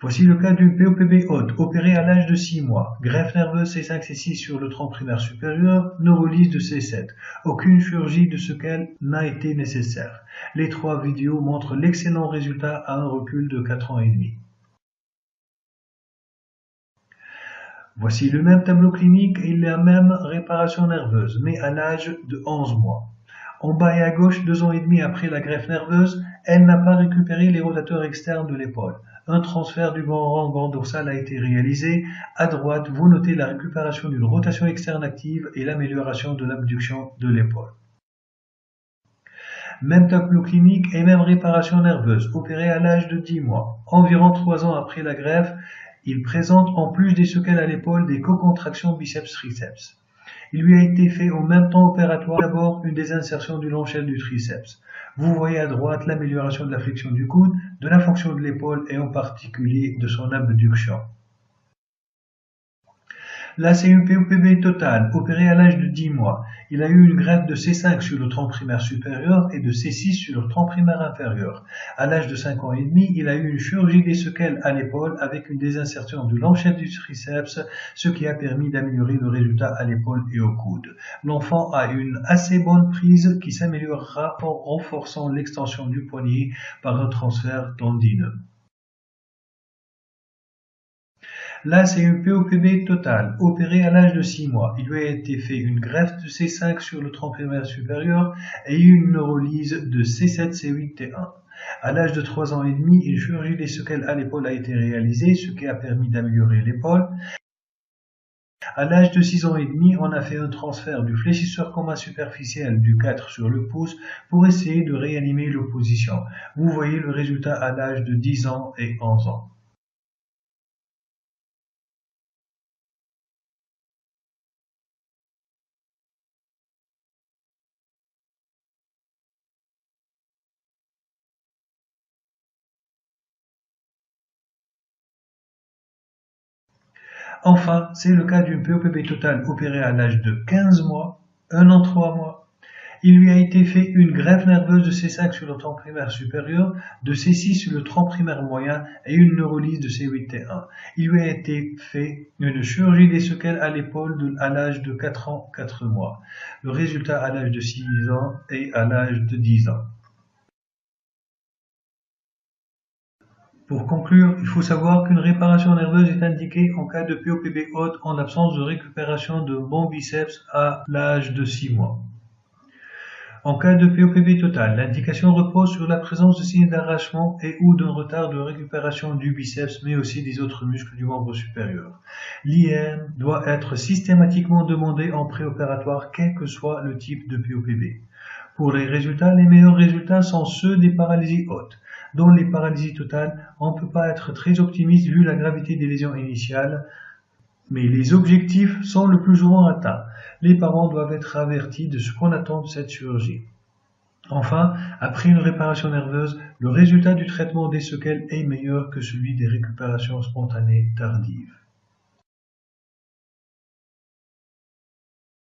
Voici le cas d'une POPB haute, opérée à l'âge de 6 mois. Greffe nerveuse C5-C6 sur le tronc primaire supérieur, neurolyse de C7. Aucune chirurgie de ce qu'elle n'a été nécessaire. Les 3 vidéos montrent l'excellent résultat à un recul de 4 ans et demi. Voici le même tableau clinique et la même réparation nerveuse, mais à l'âge de 11 mois. En bas et à gauche, 2 ans et demi après la greffe nerveuse, elle n'a pas récupéré les rotateurs externes de l'épaule. Un transfert du grand rang dorsal a été réalisé. À droite, vous notez la récupération d'une rotation externe active et l'amélioration de l'abduction de l'épaule. Même tableau clinique et même réparation nerveuse, opérée à l'âge de 10 mois. Environ 3 ans après la greffe, il présente en plus des séquelles à l'épaule des co-contractions biceps-triceps. Il lui a été fait au même temps opératoire d'abord une désinsertion du long chaîne du triceps. Vous voyez à droite l'amélioration de la flexion du coude, de la fonction de l'épaule et en particulier de son abduction. Là, c'est une POPB totale, opérée à l'âge de 10 mois. Il a eu une greffe de C5 sur le tronc primaire supérieur et de C6 sur le tronc primaire inférieur. À l'âge de 5 ans et demi, il a eu une chirurgie des séquelles à l'épaule avec une désinsertion du long chaîne du triceps, ce qui a permis d'améliorer le résultat à l'épaule et au coude. L'enfant a une assez bonne prise qui s'améliorera en renforçant l'extension du poignet par un transfert tendineux. Là, c'est une POPB totale, opérée à l'âge de 6 mois. Il lui a été fait une greffe de C5 sur le tronc primaire supérieur et une neurolyse de C7, C8, T1. À l'âge de 3 ans et demi, une chirurgie des séquelles à l'épaule a été réalisée, ce qui a permis d'améliorer l'épaule. À l'âge de 6 ans et demi, on a fait un transfert du fléchisseur commun superficiel du 4 sur le pouce pour essayer de réanimer l'opposition. Vous voyez le résultat à l'âge de 10 ans et 11 ans. Enfin, c'est le cas d'une POPB totale opérée à l'âge de 15 mois, 1 an 3 mois. Il lui a été fait une greffe nerveuse de C5 sur le tronc primaire supérieur, de C6 sur le tronc primaire moyen et une neurolyse de C8-T1. Il lui a été fait une chirurgie des séquelles à l'épaule à l'âge de 4 ans 4 mois. Le résultat à l'âge de 6 ans et à l'âge de 10 ans. Pour conclure, il faut savoir qu'une réparation nerveuse est indiquée en cas de POPB haute en l'absence de récupération de bon biceps à l'âge de 6 mois. En cas de POPB totale, l'indication repose sur la présence de signes d'arrachement et ou d'un retard de récupération du biceps, mais aussi des autres muscles du membre supérieur. L'IRM doit être systématiquement demandé en préopératoire, quel que soit le type de POPB. Pour les résultats, les meilleurs résultats sont ceux des paralysies hautes. Dans les paralysies totales, on ne peut pas être très optimiste vu la gravité des lésions initiales, mais les objectifs sont le plus souvent atteints. Les parents doivent être avertis de ce qu'on attend de cette chirurgie. Enfin, après une réparation nerveuse, le résultat du traitement des séquelles est meilleur que celui des récupérations spontanées tardives.